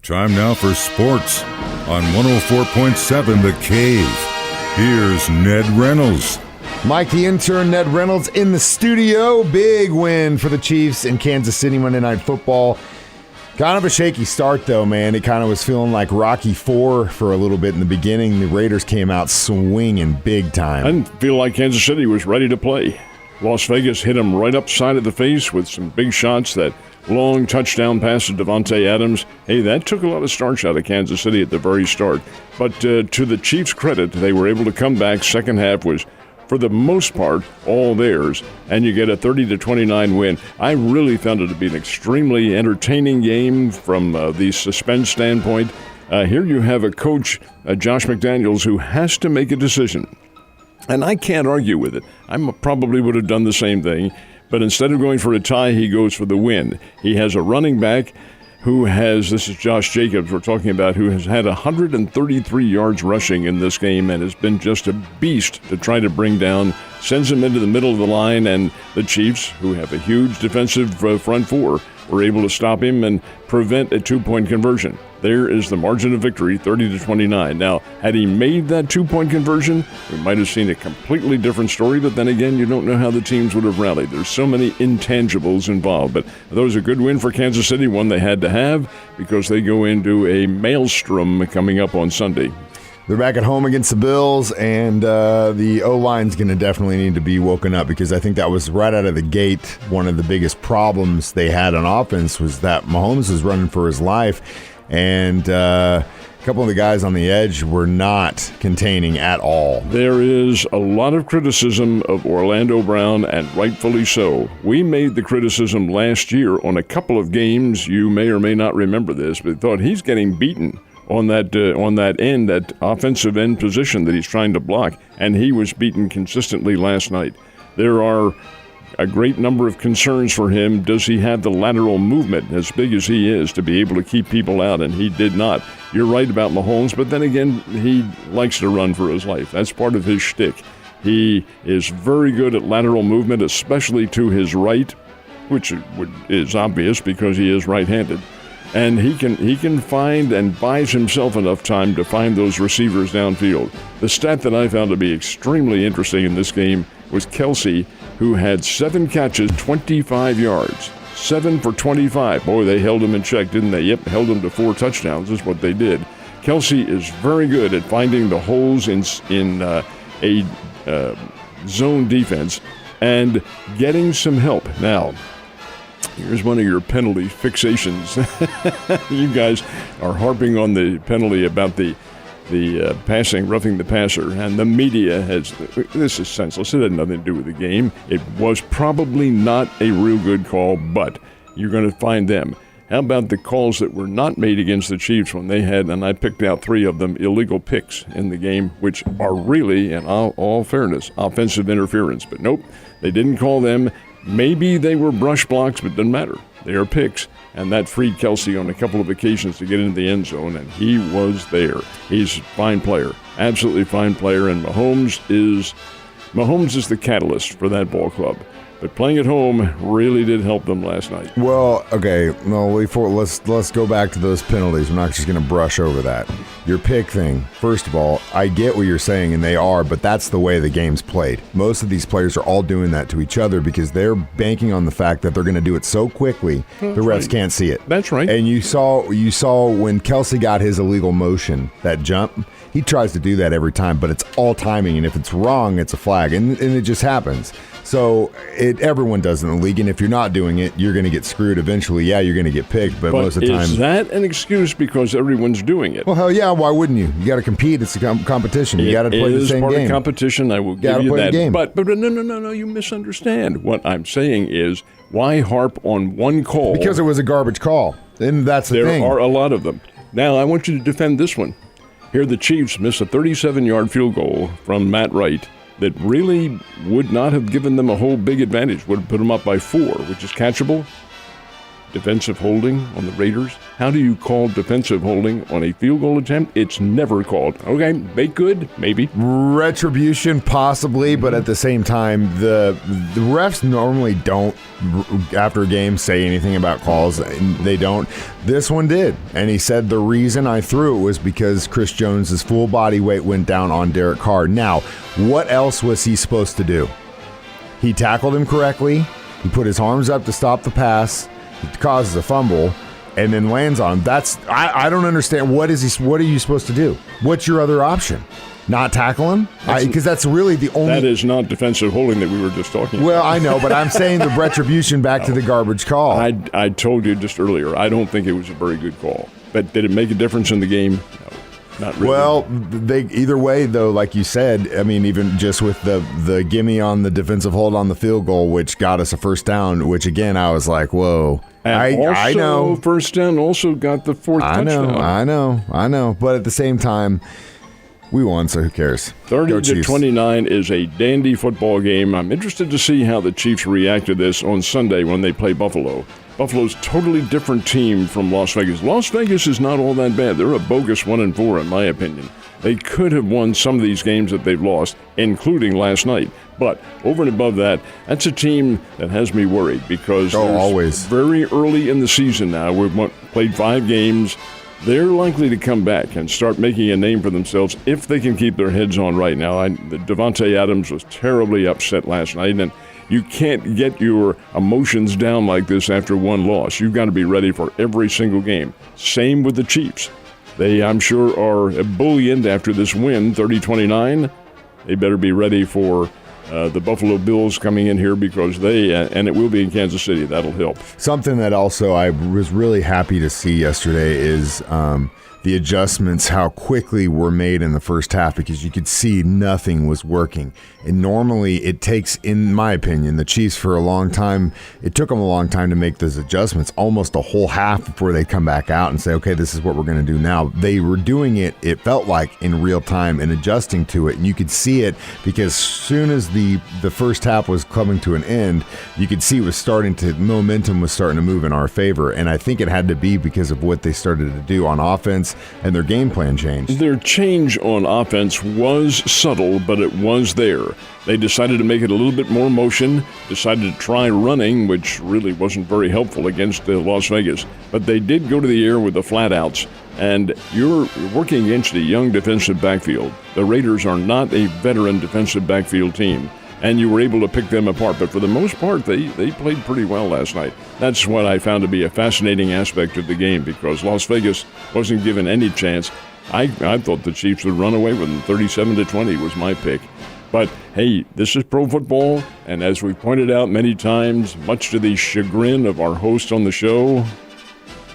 Time now for sports on 104.7 The Cave. Here's Ned Reynolds. Mike, the intern, Ned Reynolds in the studio. Big win for the Chiefs in Kansas City Monday Night Football. Kind of a shaky start, though, man. It kind of was feeling like Rocky IV for a little bit in the beginning. The Raiders came out swinging big time. I didn't feel like Kansas City was ready to play. Las Vegas hit them right upside of the face with some big shots. That long touchdown pass to Davante Adams. Hey, that took a lot of starch out of Kansas City at the very start. But to the Chiefs' credit, they were able to come back. Second half was, for the most part, all theirs, and you get a 30-29 win. I really found it to be an extremely entertaining game from the suspense standpoint. Here you have a coach, Josh McDaniels, who has to make a decision. And I can't argue with it. I probably would have done the same thing. But instead of going for a tie, he goes for the win. He has a running back who has, this is Josh Jacobs we're talking about, who has had 133 yards rushing in this game and has been just a beast to try to bring down, sends him into the middle of the line, and the Chiefs, who have a huge defensive front four, were able to stop him and prevent a two-point conversion. There is the margin of victory, 30-29. Now, had he made that two-point conversion, we might have seen a completely different story, but then again, you don't know how the teams would have rallied. There's so many intangibles involved, but that was a good win for Kansas City, one they had to have, because they go into a maelstrom coming up on Sunday. They're back at home against the Bills, and the O-line's going to definitely need to be woken up, because I think that was right out of the gate. One of the biggest problems they had on offense was that Mahomes was running for his life, and a couple of the guys on the edge were not containing at all. There is a lot of criticism of Orlando Brown, and rightfully so. We made the criticism last year on a couple of games. You may or may not remember this, but thought he's getting beaten on that end, that offensive end position that he's trying to block, and he was beaten consistently last night. There are a great number of concerns for him. Does he have the lateral movement, as big as he is, to be able to keep people out? And he did not. You're right about Mahomes, but then again, he likes to run for his life. That's part of his shtick. He is very good at lateral movement, especially to his right, which is obvious because he is right-handed. And he can find and buys himself enough time to find those receivers downfield. The stat that I found to be extremely interesting in this game was Kelsey, who had 7 catches, 25 yards. 7 for 25. Boy, they held him in check, didn't they? Yep, held him to 4 touchdowns is what they did. Kelsey is very good at finding the holes in a zone defense and getting some help. Now, here's one of your penalty fixations. You guys are harping on the penalty about the passing, roughing the passer, and the media has, this is senseless. It had nothing to do with the game. It was probably not a real good call, but you're going to find them. How about the calls that were not made against the Chiefs when they had, and I picked out 3 of them, illegal picks in the game, which are really, in all fairness, offensive interference. But nope, they didn't call them. Maybe they were brush blocks, but it doesn't matter. They are picks, and that freed Kelsey on a couple of occasions to get into the end zone, and he was there. He's a fine player, absolutely fine player, and Mahomes is the catalyst for that ball club. But playing at home really did help them last night. Well, okay, no, let's go back to those penalties. We're not just going to brush over that. Your pick thing, first of all, I get what you're saying, and they are, but that's the way the game's played. Most of these players are all doing that to each other because they're banking on the fact that they're going to do it so quickly, the refs can't see it. That's right. And you saw when Kelsey got his illegal motion, that jump, he tries to do that every time, but it's all timing, and if it's wrong, it's a flag, and it just happens. So everyone does in the league, and if you're not doing it, you're going to get screwed eventually. Yeah, you're going to get picked, but most of the time. Is that an excuse because everyone's doing it? Well, hell yeah, why wouldn't you? You got to compete. It's a competition. You got to play the same game. It is part of competition. I will give you that. Game. But no, you misunderstand. What I'm saying is, why harp on one call? Because it was a garbage call, and that's the thing. There are a lot of them. Now, I want you to defend this one. Here, the Chiefs missed a 37-yard field goal from Matt Wright that really would not have given them a whole big advantage, would have put them up by 4, which is catchable. defensive holding on the Raiders? How do you call defensive holding on a field goal attempt? It's never called. Okay, make good, maybe. Retribution, possibly, but at the same time, the refs normally don't, after a game, say anything about calls. They don't. This one did, and he said the reason I threw it was because Chris Jones's full body weight went down on Derek Carr. Now, what else was he supposed to do? He tackled him correctly. He put his arms up to stop the pass. It causes a fumble, and then lands on him. I don't understand. What are you supposed to do? What's your other option? Not tackle him? Because that's really the only... That is not defensive holding that we were just talking about. Well, I know, but I'm saying the retribution back to the garbage call. I told you just earlier, I don't think it was a very good call. But did it make a difference in the game? No. Not really. Well, either way, though, like you said, I mean, even just with the gimme on the defensive hold on the field goal, which got us a first down, which, again, I was like, whoa. I know. First down also got the fourth touchdown. I know. But at the same time, we won, so who cares? 30-29 is a dandy football game. I'm interested to see how the Chiefs react to this on Sunday when they play Buffalo. Buffalo's totally different team from Las Vegas. Las Vegas is not all that bad. They're a bogus 1-4 in my opinion. They could have won some of these games that they've lost, including last night. But over and above that, that's a team that has me worried because always very early in the season now. We've played 5 games. They're likely to come back and start making a name for themselves if they can keep their heads on right now. Devontae Adams was terribly upset last night, and you can't get your emotions down like this after one loss. You've got to be ready for every single game. Same with the Chiefs. They, I'm sure, are buoyant after this win, 30-29. They better be ready for the Buffalo Bills coming in here because and it will be in Kansas City. That'll help. Something that also I was really happy to see yesterday is the adjustments, how quickly were made in the first half, because you could see nothing was working. And normally it takes, in my opinion, the Chiefs for a long time, it took them a long time to make those adjustments, almost a whole half before they come back out and say, okay, this is what we're going to do now. They were doing it felt like, in real time and adjusting to it. And you could see it because as soon as the first half was coming to an end, you could see momentum was starting to move in our favor. And I think it had to be because of what they started to do on offense, and their game plan changed. Their change on offense was subtle, but it was there. They decided to make it a little bit more motion, decided to try running, which really wasn't very helpful against Las Vegas. But they did go to the air with the flat outs, and you're working against a young defensive backfield. The Raiders are not a veteran defensive backfield team, and you were able to pick them apart. But for the most part, they played pretty well last night. That's what I found to be a fascinating aspect of the game, because Las Vegas wasn't given any chance. I thought the Chiefs would run away with them. 37-20 was my pick. But, hey, this is pro football, and as we've pointed out many times, much to the chagrin of our host on the show,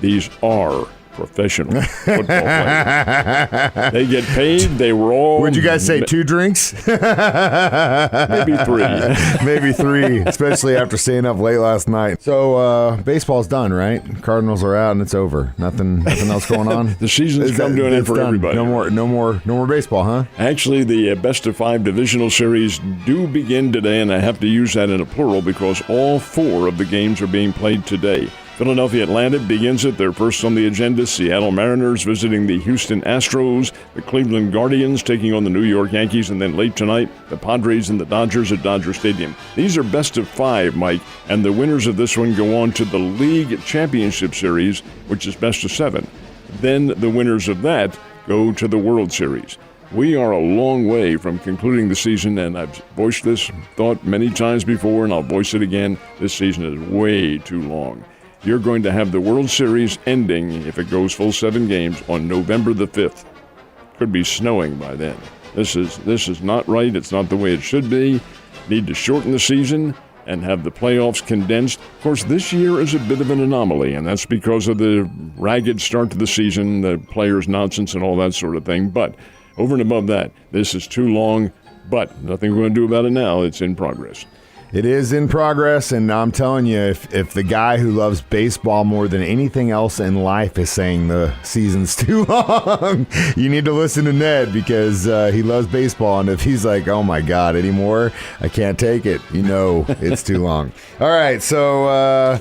these are professional football players. They get paid. They were all... Would you guys say 2 drinks? Maybe 3. Maybe 3, especially after staying up late last night. So baseball's done, right? Cardinals are out and it's over. Nothing else going on. The season's come to an end for done. everybody. No more baseball, huh? Actually, the best of 5 divisional series do begin today, and I have to use that in a plural because all 4 of the games are being played today. Philadelphia Atlantic begins it. They're first on the agenda. Seattle Mariners visiting the Houston Astros. The Cleveland Guardians taking on the New York Yankees. And then late tonight, the Padres and the Dodgers at Dodger Stadium. These are best of 5, Mike. And the winners of this one go on to the League Championship Series, which is best of 7. Then the winners of that go to the World Series. We are a long way from concluding the season, and I've voiced this thought many times before, and I'll voice it again. This season is way too long. You're going to have the World Series ending, if it goes full 7 games, on November the 5th. Could be snowing by then. This is not right. It's not the way it should be. Need to shorten the season and have the playoffs condensed. Of course, this year is a bit of an anomaly, and that's because of the ragged start to the season, the players' nonsense and all that sort of thing. But over and above that, this is too long, but nothing we're going to do about it now. It's in progress. It is in progress, and I'm telling you, if the guy who loves baseball more than anything else in life is saying the season's too long, you need to listen to Ned, because he loves baseball, and if he's like, oh my God, anymore, I can't take it, you know it's too long. All right, so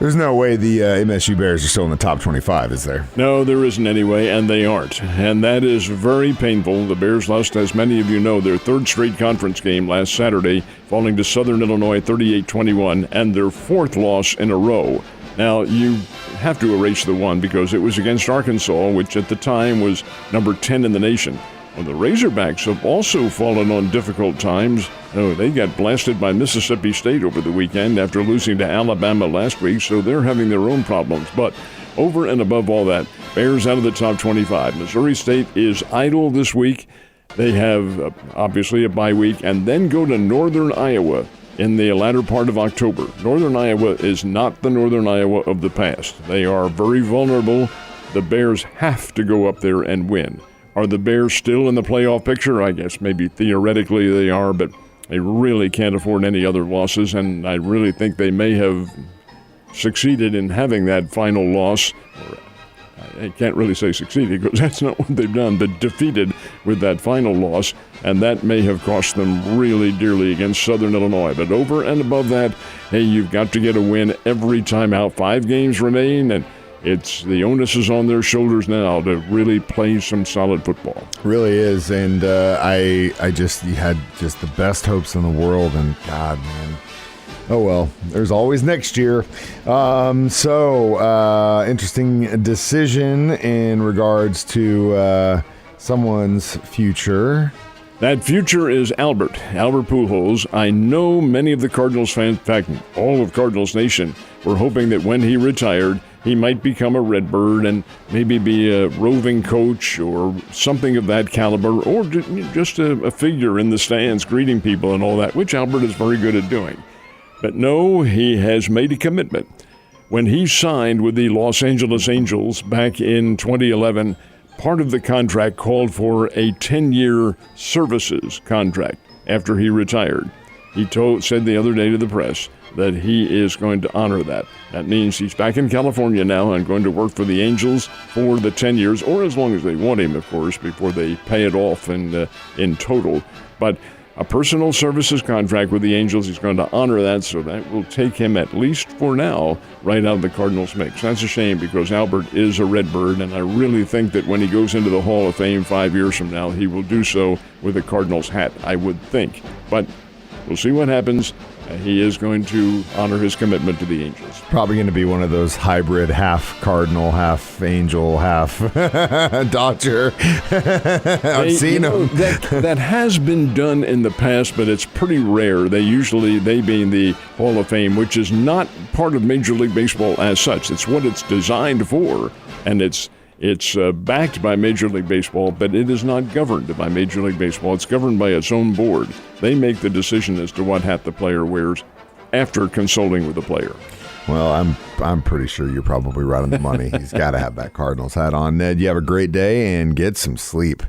There's no way the MSU Bears are still in the top 25, is there? No, there isn't anyway, and they aren't. And that is very painful. The Bears lost, as many of you know, their third straight conference game last Saturday, falling to Southern Illinois 38-21, and their fourth loss in a row. Now, you have to erase the one because it was against Arkansas, which at the time was number 10 in the nation. Well, the Razorbacks have also fallen on difficult times. Oh, they got blasted by Mississippi State over the weekend after losing to Alabama last week, so they're having their own problems. But over and above all that, Bears out of the top 25. Missouri State is idle this week. They have, obviously, a bye week, and then go to Northern Iowa in the latter part of October. Northern Iowa is not the Northern Iowa of the past. They are very vulnerable. The Bears have to go up there and win. Are the Bears still in the playoff picture? I guess maybe theoretically they are, but they really can't afford any other losses, and I really think they may have succeeded in having that final loss. I can't really say succeeded because that's not what they've done, but defeated with that final loss, and that may have cost them really dearly against Southern Illinois. But over and above that, hey, you've got to get a win every time out. 5 games remain, and the onus is on their shoulders now to really play some solid football. Really is, and you had just the best hopes in the world, and God, man. Oh, well, there's always next year. Interesting decision in regards to someone's future. That future is Albert Pujols. I know many of the Cardinals fans, in fact, all of Cardinals Nation, were hoping that when he retired, he might become a Redbird and maybe be a roving coach or something of that caliber, or just a figure in the stands greeting people and all that, which Albert is very good at doing. But no, he has made a commitment. When he signed with the Los Angeles Angels back in 2011, part of the contract called for a 10-year services contract after he retired. He said the other day to the press that he is going to honor that. That means he's back in California now and going to work for the Angels for the 10 years, or as long as they want him, of course, before they pay it off in total. But a personal services contract with the Angels, he's going to honor that, so that will take him, at least for now, right out of the Cardinals mix. That's a shame because Albert is a Redbird, and I really think that when he goes into the Hall of Fame 5 years from now, he will do so with a Cardinals hat, I would think. But we'll see what happens. He is going to honor his commitment to the Angels. Probably going to be one of those hybrid, half Cardinal, half Angel, half Dodger. I've seen them. That has been done in the past, but it's pretty rare. They being the Hall of Fame, which is not part of Major League Baseball as such. It's what it's designed for, and it's backed by Major League Baseball, but it is not governed by Major League Baseball. It's governed by its own board. They make the decision as to what hat the player wears after consulting with the player. Well, I'm pretty sure you're probably right on the money. He's got to have that Cardinals hat on. Ned, you have a great day and get some sleep.